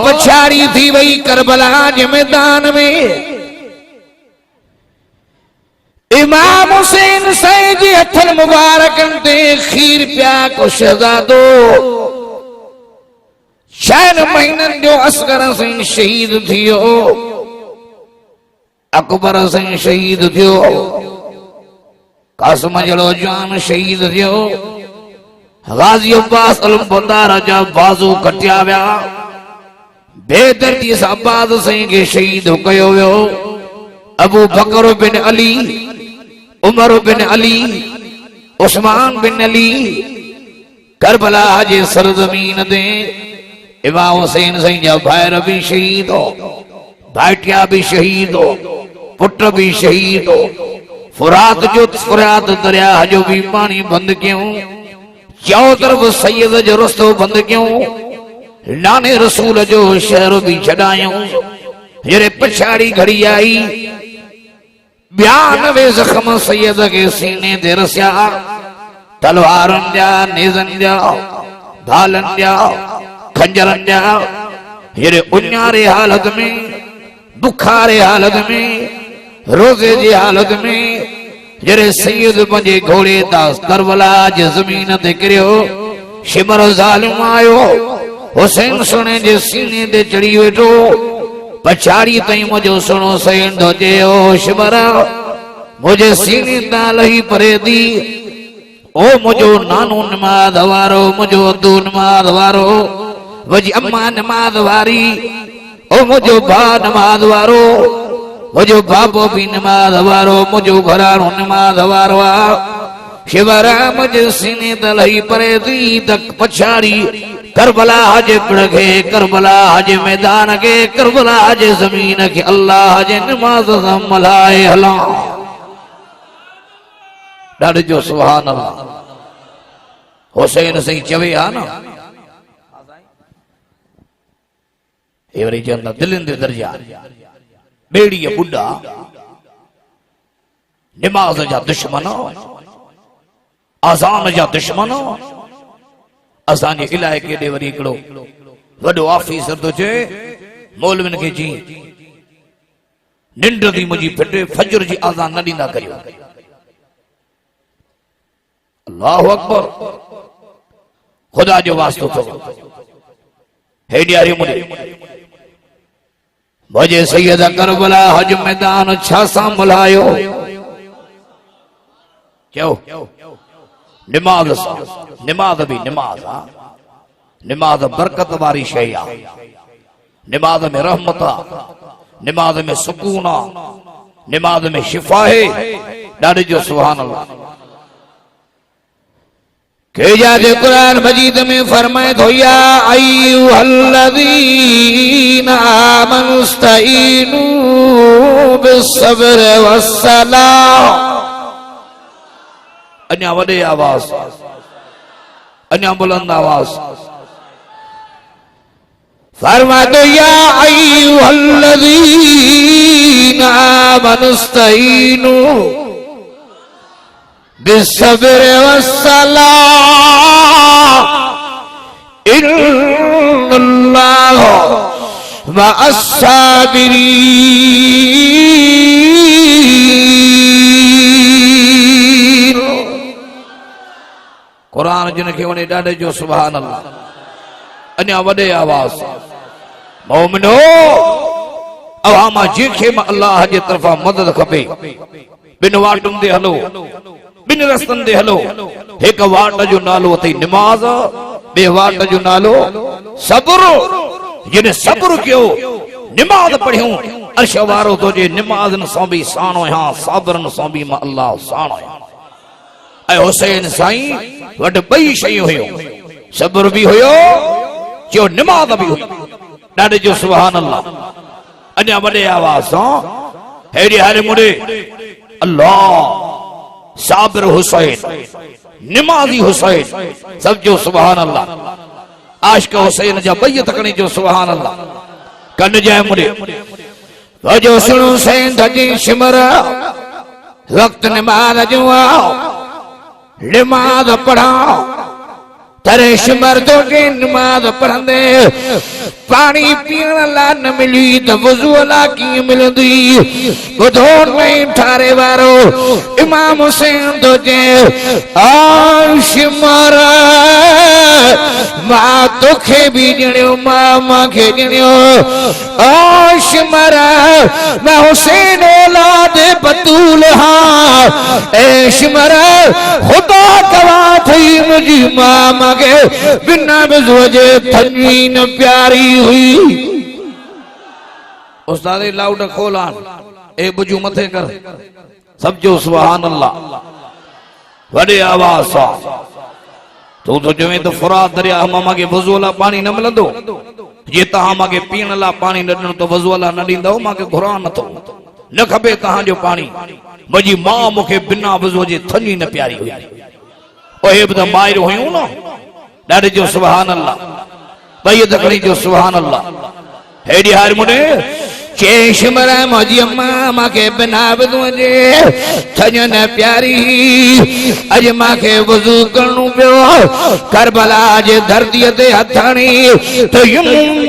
पछाड़ी थी वही करबला जे मैदान में इमाम हुसैन साईं जे हथन मुबारकन ते खीर पिया को शहजादो 6 महीननि जो असगर साईं शहीद थियो अकबर साईं शहीद थियो कासिम जड़ो जान शहीद थियो गाजी अब्बास अलमबरदार जा बाज़ू कटिया विया बेदर्दी सां अब्बास साईं खे शहीद कयो वियो अबू बकर बिन अली उमर बिन अली उस्मान बिन अली करबला जे सरजमीन ते इमाम हुसैन साईं जा भाइर भी शहीद हो भाइटिया भी शहीद हो पुट भी शहीद हो फुरात दरिया जो भी पानी बंद क्यों चारों तरफ सैयद जो रस्तो बंद क्यों नाने रसूल जो शहर भी छड़ायूं जरे पछाड़ी घड़ी आई 92 जख्म सैयद के सीने ते रसिया तलवारन जा नेजन जा भालन जा खंजरन जा जरे उन्यारे हालत में बुखारे हालत में रोजे जी हालत में जरे सैयद पंजे घोड़े दास करबला जे जमीन ते किरियो शिमर ज़ालिम आयो हुसैन सुने जे सीने ते चढ़ी वेठो पछाड़ी तई मुझो सुनो सैन तो जे ओ शिमर मुझे सीने ता लही परे दी ओ मुझो नानो नमाज वारो मुझो अदू नमाज वारो वजी अम्मा नमाज वारी ओ मुझो भा नमाज वारो मुझो बाबो भी नमाज वारो मुझो घरानो नमाज वारो शिवरा मुझे सीने तलही परे दी तक पछाड़ी करबला जे पड़गे करबला जे मैदान के करबला जे जमीन के अल्लाह जे नमाज मलाए हला ॾाढो जो सुभान अल्लाह हुसैन सही चवे आ ना एवरी जन्नत दिलिन दे दर्जा बेड़ी बुढ़ा नमाज जा दुश्मन अजान जा दुश्मन असांजे इलाइके ॾे वरी हिकिड़ो वॾो ऑफिसर तो चए मौलविन खे जी निंड थी मुंहिंजी फिटे फजर जी अज़ान न ॾींदा करियो अल्लाहु अकबर खुदा जो वास्तो थो हे ॾियारी मुझे सैयद करबला हज मैदान छा सां मल्हायो क्यों नमाज सां नमाज भी नमाज आ नमाज बरकत वारी शय आ नमाज में रहमत आ नमाज में सुकून आ नमाज में शिफा है ॾाढे जो सुभान अल्लाह के जाते कुरान मजीद में फरमाए तो या अय्युहल्लज़ीना आमनुस्तईनु बिस्सब्र वस्सलाह अन्या वडे आवाज अन्या बुलंद आवाज फरमा तो या अय्युहल्लज़ीना आमनुस्तईनु बिस्सब्र वस्सलाह इन्नल्लाह मअस्साबिरीन कुरान जिन खे वणे ॾाढे जो सुभान अल्लाह अन्या वॾे आवाज़ मोमिनो अवामा जंहिंखे मां अल्लाह जे तरफ़ां मदद खपे बिन वाटुनि ते हलो बिन रस्तन दे हलो एक वाट जो नालो अथई नमाज बे वाट जो नालो सब्र जिने सब्र कियो नमाज पढ़ियो अर्श वारो तो जे नमाज़न सां भी साणो हां सब्रन सां भी मां अल्लाह साणो ऐ हुसैन साईं वट बई शयूं हुयो सब्र भी हुयो जो नमाज भी हुई ॾाढे जो सुभान अल्लाह अन्या वॾे आवाज़ सां हेड़ी हारे मुड़े अल्लाह साबिर हुसैन नमाजी हुसैन सब जो सुभान अल्लाह आशिक हुसैन जा बैयत करने जो सुभान अल्लाह कन जाए मुड़े वजो सुन हुसैन धजी शिमर वक्त नमाज जो आओ नमाज पढ़ाओ तरे मर्दों के नमाज पढ़ंदे पानी पीण ला न मिली तो वजू ला की मिलंदी बुधो नहीं ठारे वारो इमाम हुसैन तो जे आशिमर मां तोखे भी ॼणियो मां खे ॼणियो आशिमर मैं हुसैन औलाद बतूल हां ऐशमर खुदा गवाह थई मुझी मां के बिना वजह थनी न प्यारी हुई। उस्ताद लाउड खोलान ए बुजू मथे कर सब जो सुभान अल्लाह वडे आवाज सा तो जवे तो फुरात दरिया मामा के वजू वाला पानी न मिलंदो जे तहां माके पीण ला पानी न ॾिनो तो वजू वाला न ॾींदो माके घुरान नथो न खपे तहां जो पानी मुझी मां मुखे बिना वजू जे थनी न प्यारी हुई ओए बद मायर हुयूं न ॾाढे जो सुभान अल्लाह भई दखणी जो सुभान अल्लाह हेडी हार मुने चेशमर मुझी मां के बिना वजू जे थन प्यारी अज मां के वजू करणो पियो करबला जे धरती ते हथणी तो यूं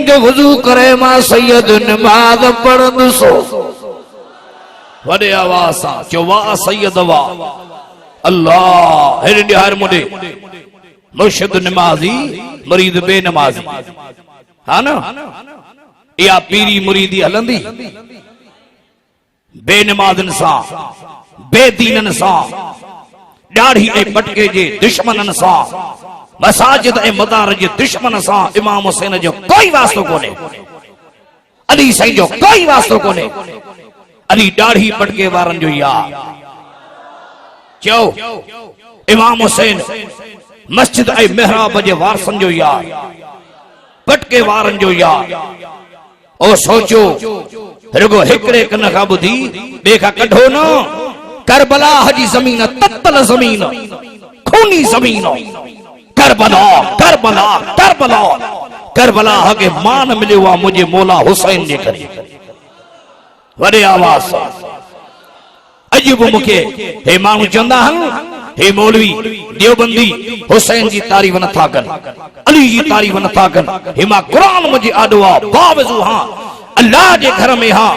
जो वजू करे मां सैयद नमाज पढ़ंदसो वडे आवाज सा जो वाह सैयद वाह अल्लाह हेडी हार मुने मुर्शिद नमाजी मुरीद बेनमाजी हा ना या पीरी मुरीदी हलंदी बेनमाजन सा बेदीनन सा दाढ़ी ए पटके जे दुश्मनन सा मसाजिद ए मदार जे दुश्मन सा इमाम हुसैन जो कोई वास्तो कोने अली साईं जो कोई वास्तो कोने अली दाढ़ी पटके वारन जो यार क्यों इमाम हुसैन मस्जिद ए मेहराब जे वारसन जो यार पटके वारन जो यार ओ सोचो रुगो हिकड़े कन का बुधी बेखा कढो न करबला जी जमीन तत्तल जमीन खूनी जमीन करबला करबला करबला करबला के मान मिले हुआ मुझे मौला हुसैन जे करे वडे आवाज अजीब मुखे हे मानू चंदा हन हे मौलवी देवबंदी हुसैन जी तारीफ नथा कन अली जी तारीफ नथा कन हे मां कुरान मुझे आडवा बावजू हां अल्लाह जे घर में हां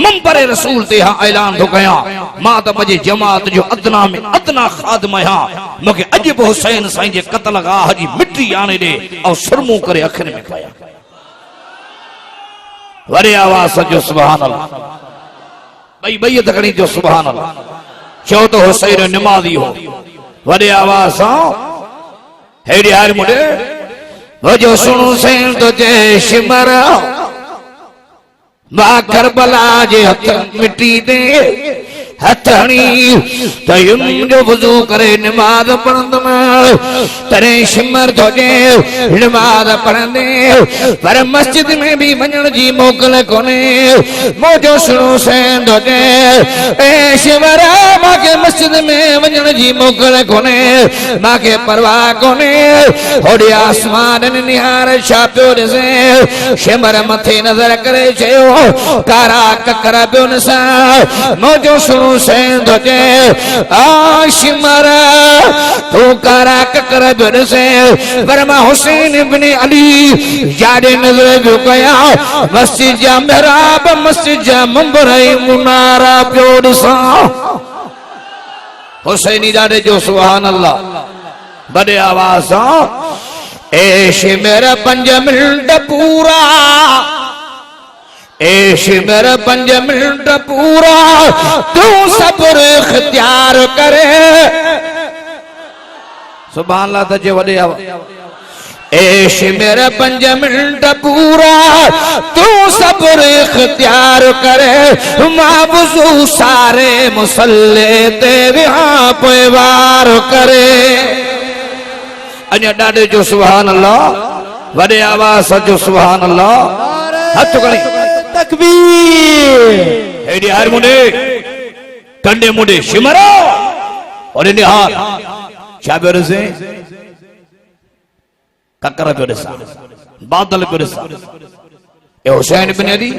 मंबर रसूल ते हां ऐलान तो कया मां त मुझे जमात जो अदना में अदना खादम हां मुके अजीब हुसैन साईं जे कत्ल गाह जी मिट्टी आने दे और सुरमू करे अखर में पाया वरे आवाज जो सुभान अल्लाह भाई भई तकड़ी जो सुभान अल्लाह चो तो हुसैन नमाजी हो वडे आवाज हेडी हार मुडे वजो सुनो सैन तो जैश मरा मां करबला जे हथ मिट्टी दे हथणी तयुम जो वजू करे नमाज पढ़ंदम तरे शिमर थोजे नमाज पढ़ंदे पर मस्जिद में भी वञण जी मोकल कोने मोजो सुनो सैन थोजे ए शिमर माके मस्जिद में वञण जी मोकल कोने माके परवाह कोने होड़े आसमान निहार छापियो ॾिसे शिमर मथे नज़र करे चयो कारा ककर पियो नसा मोजो सुनो हुसैन दोजे आशिमर तू कारा ककर बिन से वरमा हुसैन इब्न अली जाडे नजर जो कया मस्जिद जा मेहराब मस्जिद जा मंबर मुनारा प्योड सा हुसैनी जाडे जो सुभान अल्लाह बड़े आवाज ऐश मेरा 5 मिनट पूरा ऐश मेरा 5 मिनट पूरा तू सब्र इख्तियार करे सुभान अल्लाह तजे वडे ऐश मेरा 5 मिनट पूरा तू सब्र इख्तियार करे मां वजू सारे मुसल्ले ते वहां पे वार करे अन्य डाडे जो सुभान अल्लाह वडे आवाज जो सुभान अल्लाह हाथ करी तकबीर हेडी हार मुंडे कंडे मुंडे शिमरो और इन हार शाबिर से ककर पेरसा बादल पेरसा ए हुसैन बिन अली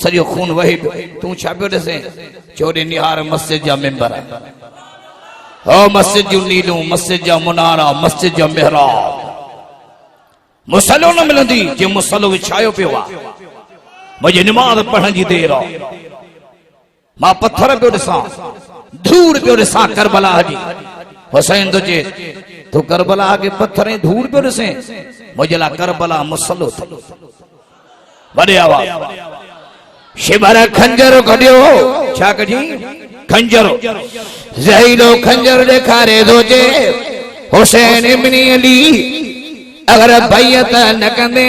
सजो खून वही तू शाबिर से चोरी निहार मस्जिद जा मेंबर ओ मस्जिद जो नीलू मस्जिद जा मुनारा मस्जिद जा मेहराब मुसलो न मिलंदी जे मुसलो विछायो पियो आहे मुझे नमाज पढ़ण जी देर आहे मां पत्थर पियो ॾिसां धूड़ पियो ॾिसां करबला जी हुसैन तो चे तू करबला के पत्थर ऐं धूड़ पियो ॾिसे मुझे ला करबला मुसलो वॾे आवाज़ शिमर खंजर कढियो छा कढी खंजर ज़हीलो खंजर ॾेखारे थो जे हुसैन इब्न अली अगर बैयत न कंदे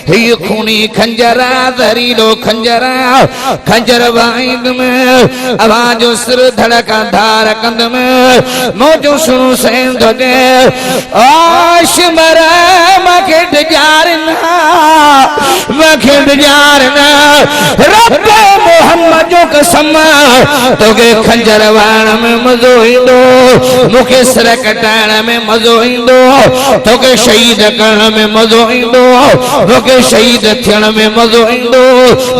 ही खूनी खंजरा ज़हीलो खंजरा खंजर वाइंद में आवाज़ सिर धड़का धार कंद में मौजो सुनो सैन दो दे शिमर मखेड जारना रब मोहम्मद जो कसम तोगे खंजर वाण में मज़ो ईंदो मुखे सिर कटाइण में मज़ो ईंदो तोगे शहीद करण में मज़ो ईंदो मुखे शहीद थियण में मज़ो ईंदो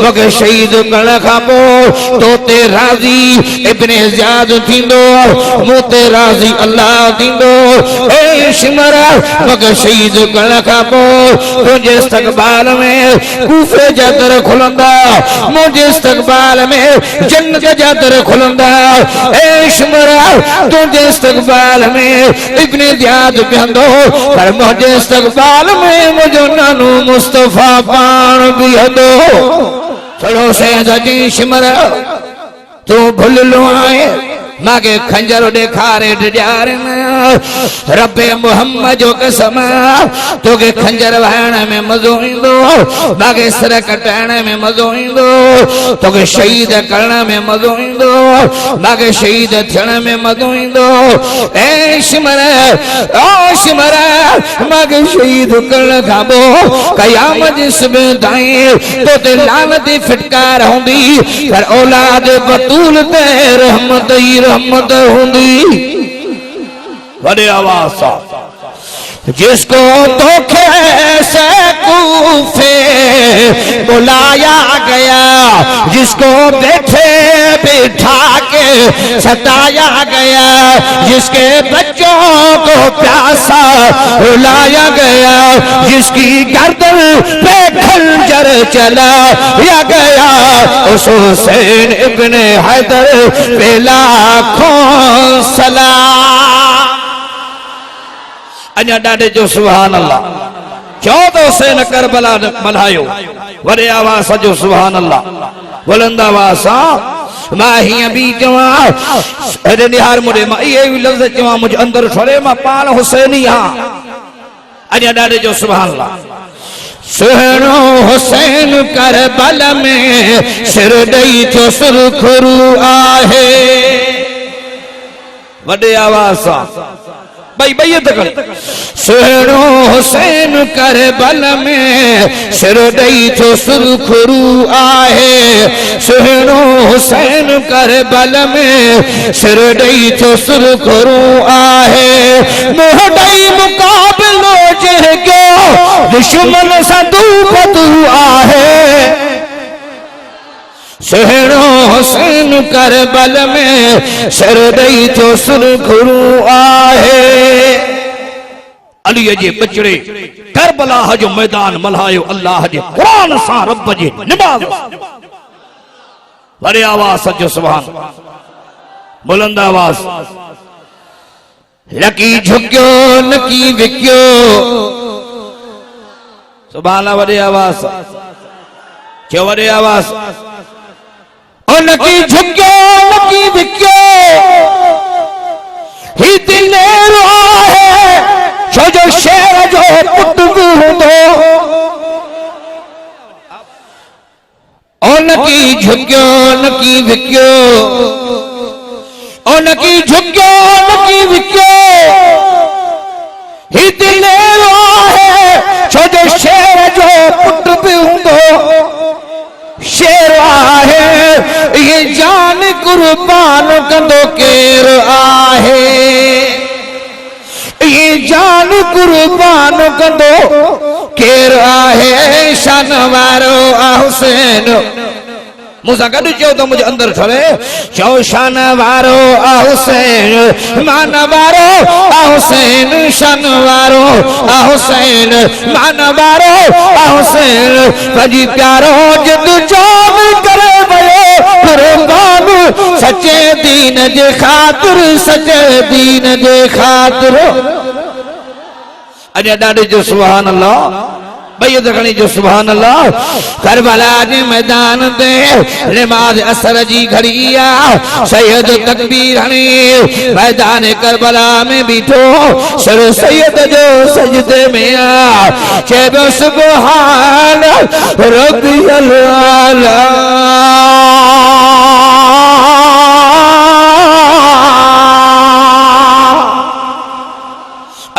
मुखे शहीद करण खां पोइ तो ते राज़ी इब्न ज़ियाद थींदो मूं ते राज़ी अल्लाह थींदो ए शिमर मुखे शहीद करण खां पोइ तुंहिंजे इस्तक़बाल में कूफे जा दर खुलंदा मुझे इस्तक़बाल में जन्नत जा दर खुलंदा ए शिमर तुंहिंजे इस्तक़बाल में इब्न ज़ियाद बीहंदो पर मुझे इस्तक़बाल में मुझो नानो मुस्तफ़ा पाण बीहंदो थोड़ो से जी शिमर तू भुललो आहे मागे खंजर ॾेखारे ॾियारन रब्बे मोहम्मद जो कसम तोखे खंजर वाइण में मज़ो ईंदो मागे सिर कटाइण में मज़ो ईंदो तोखे शहीद करण में मज़ो ईंदो मागे शहीद थियण में मज़ो ईंदो ए शिमर ओ शिमर मागे शहीद करण खां पोइ क़यामत जे सुबुह ताईं तोते लानती फिटकार हूंदी पर औलाद बतूल ते रहमत ई रहमत होंगी बड़े आवाज सा जिसको धोखे से कूफे बुलाया गया जिसको बैठे बिठा के सताया गया जिसके बच्चों को प्यासा रुलाया गया जिसकी गर्दन पे खंजर चलाया गया उस हुसैन इब्न हैदर पे लाखों सलाम अञा ॾाढे जो सुभान अल्लाह चओ त हुसैन करबला मल्हायो वॾे आवाज़ जो सुभान अल्लाह बुलंद आवाज़ सां मां हीअं बि चवां हेॾे निहार मुॾे मां इहे लफ़्ज़ चवां मुंहिंजे अंदरि ठरे मां पाण हुसैनी आहियां अञा ॾाढे जो सुभान अल्लाह सुहिणो हुसैन करबल में सिर ॾेई थियो सुरखरू आहे वॾे आवाज़ सां भाई बैयत कर सुहिणो हुसैन करबल में सिर ॾेई थियो सुरखरू आहे सुहिणो हुसैन करबल में सिर ॾेई थियो सुरखरू आहे मुंहुं ॾेई मुक़ाबिलो जंहिंजो दुश्मन सां दूबदू आहे सुहिणो हुसैन करबल में सिर ॾेई थियो सुरखरू आहे अली जे बचड़े करबला जो मैदान मल्हायो अल्लाह जे क़ुरान सां रब जे निमाज़ वॾे आवाज़ जो सुभान बुलंद आवाज़ लकी झुकियो नकी विकियो सुभान वॾे आवाज़ जो वॾे आवाज़ नकी झुकियो नकी विकियो ही दिलेरो आहे छो जो शेर जो पुट बि हूंदो नकी झुकियो नकी विकियो नकी झुकियो नकी विकियो ही दिलेरो आहे छो जो शेर जो पुट बि हूंदो शेर आहे ये जान कुर्बान कंदो केर आहे ये जान कुर्बान कंदो केर आहे शान वारो हुसैन मूसा गॾु चयो त मुंहिंजे अंदरि खड़े चओ शान वारो आ हुसैन मान वारो आ हुसैन शान वारो आ हुसैन मान वारो आ हुसैन पंहिंजी प्यारो जिद जान करे वियो कुर्बान सचे दीन जे ख़ातिर सचे दीन जे ख़ातिर अॼु ॾाढे जो सुभान अल्लाह भई दखणी जो सुभान अल्लाह करबला जे मैदान ते नमाज असर जी घड़ी आ सैयद तकबीर हणी मैदान करबला में बीठो सर सैयद जो सजदे में आ चइबो सुभान रब्बियल आला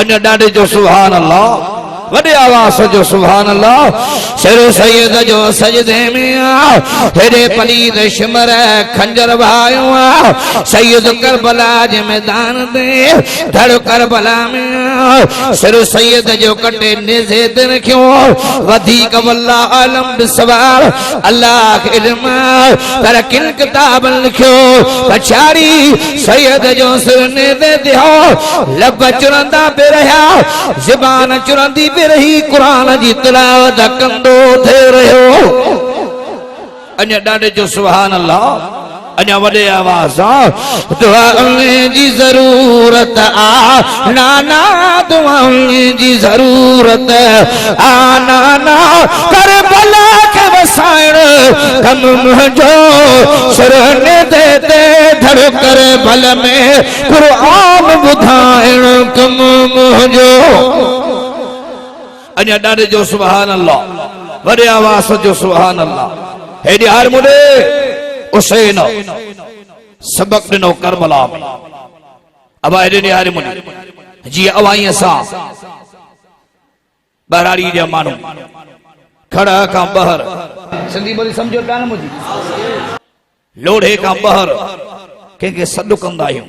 अञा ॾाढे जो सुभान अल्लाह वॾे आवाज़ जो सुभान अल्लाह सिर सैयद जो सजदे में आ हेॾे पलीद शिमर खंजर भायो आ सैयद करबला जे मैदान ते धड़ करबला में सिर सैयद जो कटे नेज़े ते रखियो वधीक वल्ला आलम बिसवार अल्लाह के इल्म पर किन किताब लिखियो पछाड़ी सैयद जो सिर नेज़े ते हो लब चुरंदा पे रहा ज़बान चुरंदी रही कुरान जी तिलावत कंदो थे रहियो अञा ॾाढे जो सुभान अल्लाह अञा वॾे आवाज़ दुआ जी ज़रूरत आ नाना दुआ जी ज़रूरत आ नाना करबला के वसाइण कम मुंहिंजो सुरने दे धड़ करबल में कुरान ॿुधाइण कम मुंहिंजो अञा ॾाढे जो सुभान अल्लाह वॾे आवाज़ जो सुभान अल्लाह हेॾे हर मुंडे हुसैन सबक ॾिनो करबला में अब हेॾे हर मुंडे जीअं अवाईअ सां बहराड़ी जा माण्हू खड़ा खां ॿाहिर सिंधी ॿोली सम्झो पिया न मुंहिंजी लोढ़े खां ॿाहिर कंहिंखे सॾु कंदा आहियूं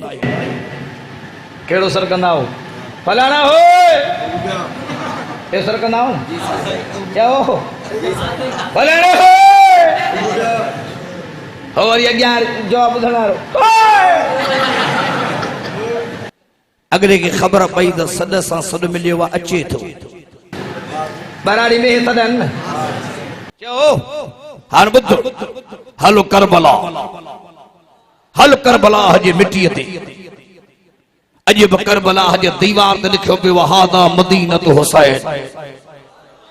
कहिड़ो सर कंदा हो फलाणा हो सर कंदा हो क्या हो फलाणा हो वरी अॻियां जवाब ॿुधण वारो अॻिले खे ख़बर पई त सॾ सां सॾु मिलियो आहे अचे थो बराड़ी में सॾनि चओ हाणे ॿुध हलो करबला हल करबला जे मिटीअ ते अॼु बि करबला जे दीवार ते लिखियो पियो हादा मदीनत हुसैन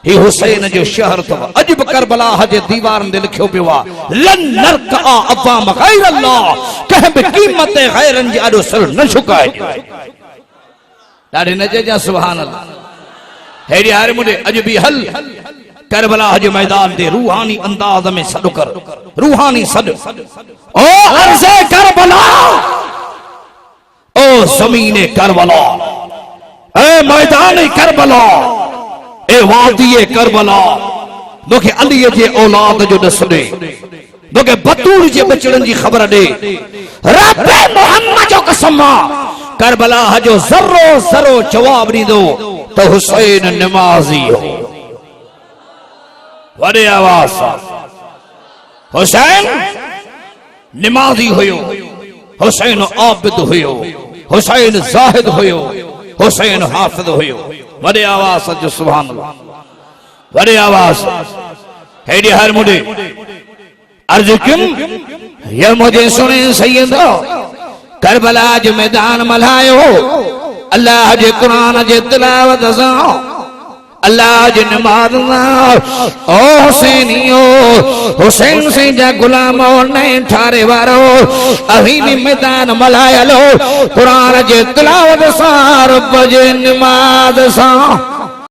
ही हुसैन जो शहर अथव अॼु बि करबला जे दीवार ते लिखियो पियो आहे लन नरका अवाम गैर अल्लाह कंहिं बि क़ीमत गैरनि जे आॾो सर न झुकाइजो ॾाढे न चइजां सुभान अल्लाह हेॾे हारे मुंडे अॼु बि हल करबला जे मैदान ते रूहानी अंदाज में सॾु कर रूहानी सॾु ओ अर्ज़े करबला ओ ज़मीने करबला ए मैदान करबला ए वादी करबला मूंखे अलीअ जे औलाद जो ॾस ॾे मूंखे बतूर जे बचड़नि जी ख़बर ॾे रब मोहम्मद जो कसम करबला जो ज़रो ज़रो जवाब ॾींदो त हुसैन नमाज़ी हो वॾे आवाज़ हुसैन नमाज़ी हुयो हुसैन आबिद हुयो हुसैन ज़ाहिद हुयो हुसैन हाफिज़ हुयो वॾे आवाज़ जो सुभान अल्लाह वॾे आवाज़ हेॾे हर मुंडे अर्ज़ कयुमि ये मुंहिंजे सुणे सैयद करबला जो मैदान मल्हायो अल्लाह जे कुरान जे तिलावत सां अल्लाह जे नमाज़ ओ हुसैनियो हुसैन से जा गुलाम नए ठारे वारो अहीनी मैदान मल्हायलो कुरान जे तिलावत सां रब जे नमाज़ सां